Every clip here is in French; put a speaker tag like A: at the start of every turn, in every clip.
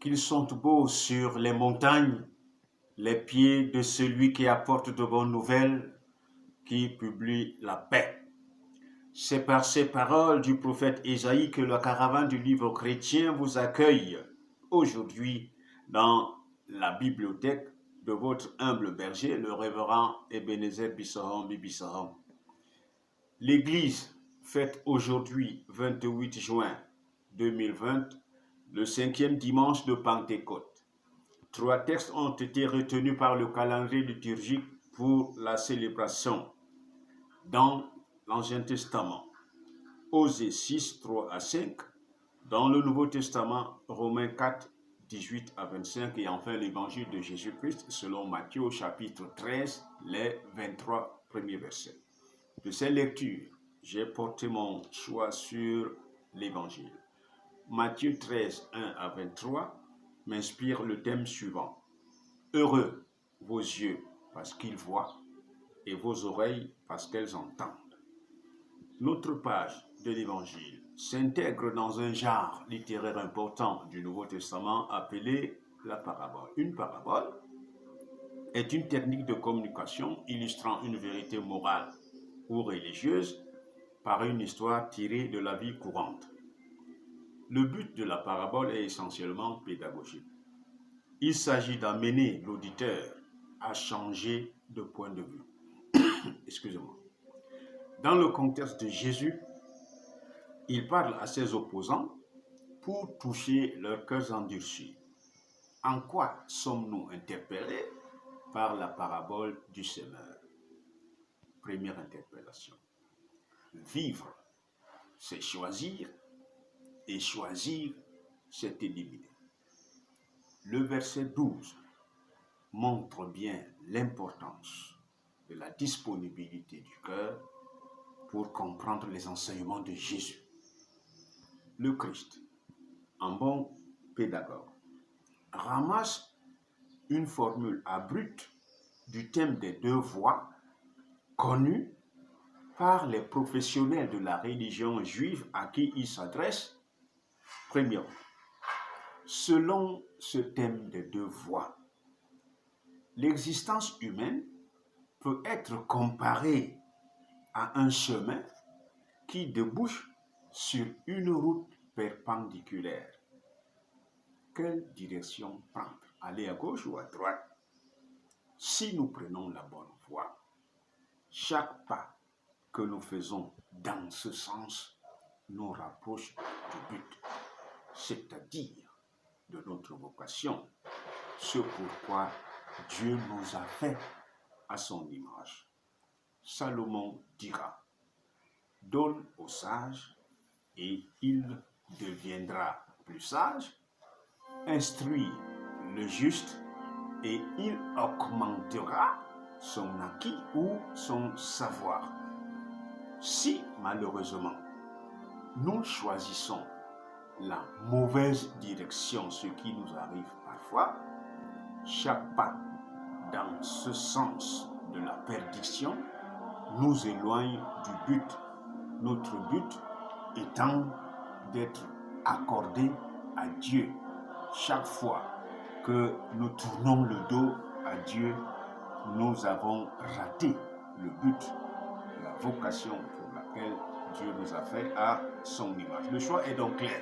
A: qu'ils sont beaux sur les montagnes, les pieds de celui qui apporte de bonnes nouvelles, qui publie la paix. C'est par ces paroles du prophète Ésaïe que la caravane du livre chrétien vous accueille aujourd'hui dans la bibliothèque de votre humble berger, le révérend Ebenezer Bissahom Bissahom. L'Église fête aujourd'hui, 28 juin 2020, le 5e dimanche de Pentecôte. 3 textes ont été retenus par le calendrier liturgique pour la célébration dans l'Ancien Testament. Osée 6, 3 à 5, dans le Nouveau Testament, Romains 4, 18 à 25, et enfin l'Évangile de Jésus-Christ selon Matthieu au chapitre 13, les 23 premiers versets. De ces lectures, j'ai porté mon choix sur l'Évangile. Matthieu 13, 1 à 23 m'inspire le thème suivant. Heureux vos yeux parce qu'ils voient et vos oreilles parce qu'elles entendent. Notre page de l'Évangile s'intègre dans un genre littéraire important du Nouveau Testament appelé la parabole. Une parabole est une technique de communication illustrant une vérité morale ou religieuse par une histoire tirée de la vie courante. Le but de la parabole est essentiellement pédagogique. Il s'agit d'amener l'auditeur à changer de point de vue. Excusez-moi. Dans le contexte de Jésus, il parle à ses opposants pour toucher leurs cœurs endurcis. En quoi sommes-nous interpellés par la parabole du semeur? Première interpellation. Vivre, c'est choisir, et choisir, c'est éliminer. Le verset 12 montre bien l'importance de la disponibilité du cœur pour comprendre les enseignements de Jésus. Le Christ, en bon pédagogue, ramasse une formule abrupte du thème des deux voies connue par les professionnels de la religion juive à qui il s'adresse. Premièrement, selon ce thème des deux voies, l'existence humaine peut être comparée à un chemin qui débouche sur une route perpendiculaire. Quelle direction prendre? Aller à gauche ou à droite? Si nous prenons la bonne voie, chaque pas que nous faisons dans ce sens nous rapproche du but, c'est-à-dire de notre vocation, ce pourquoi Dieu nous a fait à son image. Salomon dira, « Donne au sage et il deviendra plus sage, instruis le juste et il augmentera son acquis ou son savoir. » Si malheureusement nous choisissons la mauvaise direction, ce qui nous arrive parfois, chaque pas dans ce sens de la perdition nous éloigne du but. Notre but étant d'être accordé à Dieu. Chaque fois que nous tournons le dos à Dieu, nous avons raté le but, la vocation pour laquelle Dieu nous a fait à son image. Le choix est donc clair.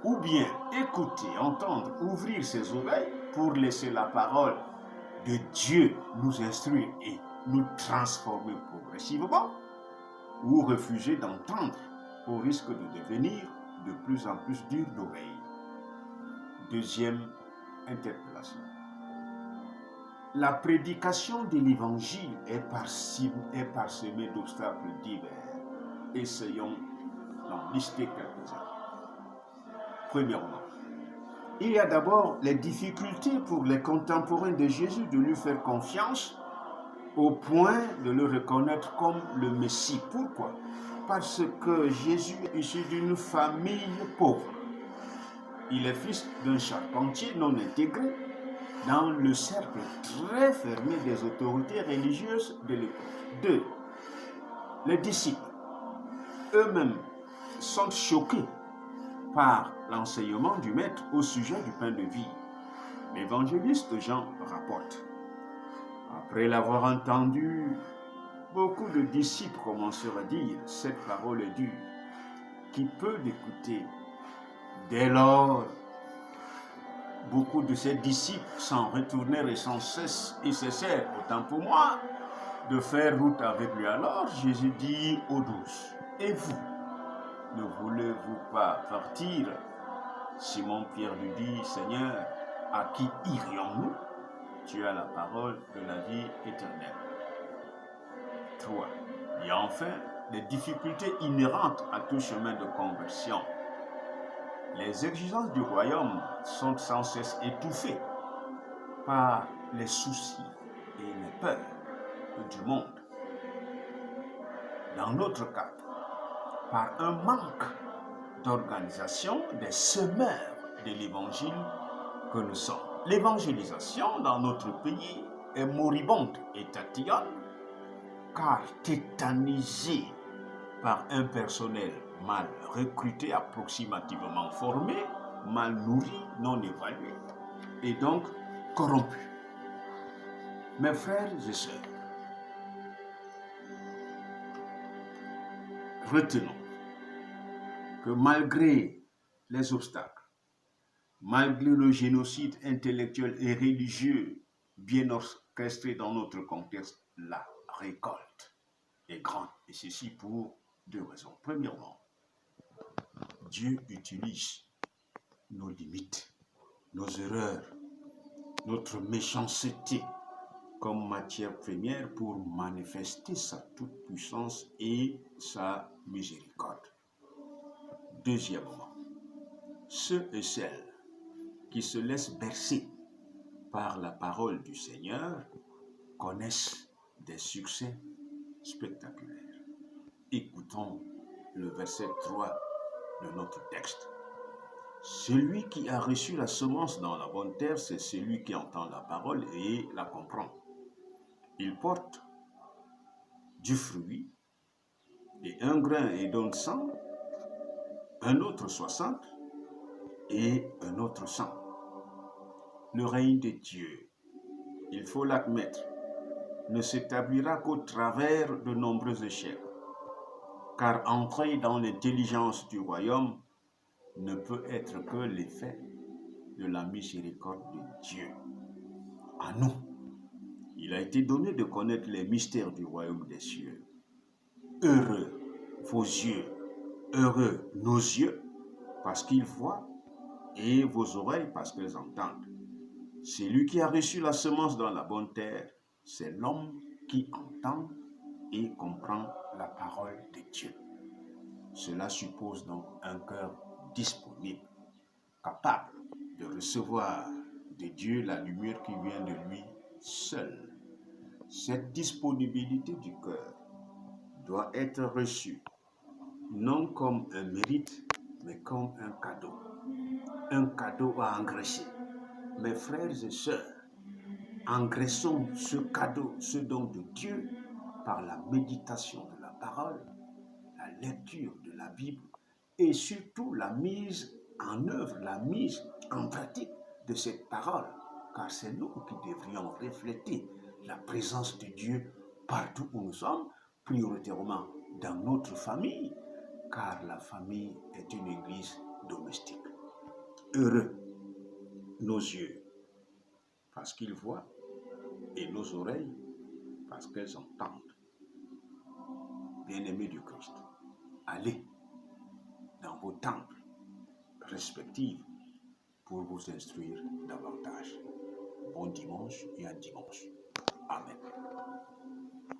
A: Ou bien écouter, entendre, ouvrir ses oreilles pour laisser la parole de Dieu nous instruire et nous transformer progressivement, ou refuser d'entendre au risque de devenir de plus en plus dur d'oreille. Deuxième interpellation. La prédication de l'évangile est parsemée d'obstacles divers. Essayons d'en lister quelques-uns. Premièrement, il y a d'abord les difficultés pour les contemporains de Jésus de lui faire confiance au point de le reconnaître comme le Messie. Pourquoi? Parce que Jésus est issu d'une famille pauvre. Il est fils d'un charpentier non intégré dans le cercle très fermé des autorités religieuses de l'époque. 2. Les disciples eux-mêmes sont choqués par l'enseignement du Maître au sujet du pain de vie. L'évangéliste Jean rapporte: après l'avoir entendu, beaucoup de disciples commencèrent à dire: cette parole est dure, qui peut l'écouter? Dès lors, beaucoup de ses disciples s'en retournèrent et cessèrent, autant pour moi, de faire route avec lui. Alors Jésus dit aux douze: et vous, ne voulez-vous pas partir? Simon-Pierre lui dit: Seigneur, à qui irions-nous? Tu as la parole de la vie éternelle. 3. Et enfin, les difficultés inhérentes à tout chemin de conversion. Les exigences du royaume sont sans cesse étouffées par les soucis et les peurs du monde. Dans notre cas, par un manque d'organisation des semeurs de l'évangile que nous sommes. L'évangélisation dans notre pays est moribonde et tatillonne, car tétanisée par un personnel mal recruté, approximativement formé, mal nourri, non évalué, et donc corrompu. Mes frères et sœurs, retenons que malgré les obstacles, malgré le génocide intellectuel et religieux bien orchestré dans notre contexte, la récolte est grande. Et ceci pour deux raisons. Premièrement, Dieu utilise nos limites, nos erreurs, notre méchanceté comme matière première pour manifester sa toute-puissance et sa miséricorde. Deuxièmement, ceux et celles qui se laissent bercer par la parole du Seigneur connaissent des succès spectaculaires. Écoutons le verset 3 de notre texte. Celui qui a reçu la semence dans la bonne terre, c'est celui qui entend la parole et la comprend. Il porte du fruit, et un grain et donne 100, un autre 60 et un autre 100. Le règne de Dieu, il faut l'admettre, ne s'établira qu'au travers de nombreux échecs, car entrer dans l'intelligence du royaume ne peut être que l'effet de la miséricorde de Dieu. À nous, il a été donné de connaître les mystères du royaume des cieux. Heureux vos yeux, heureux nos yeux, parce qu'ils voient, et vos oreilles, parce qu'elles entendent. Celui qui a reçu la semence dans la bonne terre, c'est l'homme qui entend et comprend la parole de Dieu. Cela suppose donc un cœur disponible, capable de recevoir de Dieu la lumière qui vient de lui seul. Cette disponibilité du cœur doit être reçue non comme un mérite, mais comme un cadeau à engraisser. Mes frères et sœurs, engraissons ce cadeau, ce don de Dieu, par la méditation de la parole, la lecture de la Bible et surtout la mise en œuvre, la mise en pratique de cette parole, car c'est nous qui devrions refléter la présence de Dieu partout où nous sommes, prioritairement dans notre famille, car la famille est une église domestique. Heureux nos yeux, parce qu'ils voient, et nos oreilles, parce qu'elles entendent. Bien-aimés du Christ, allez dans vos temples respectifs pour vous instruire davantage. Bon dimanche et à dimanche. Amen.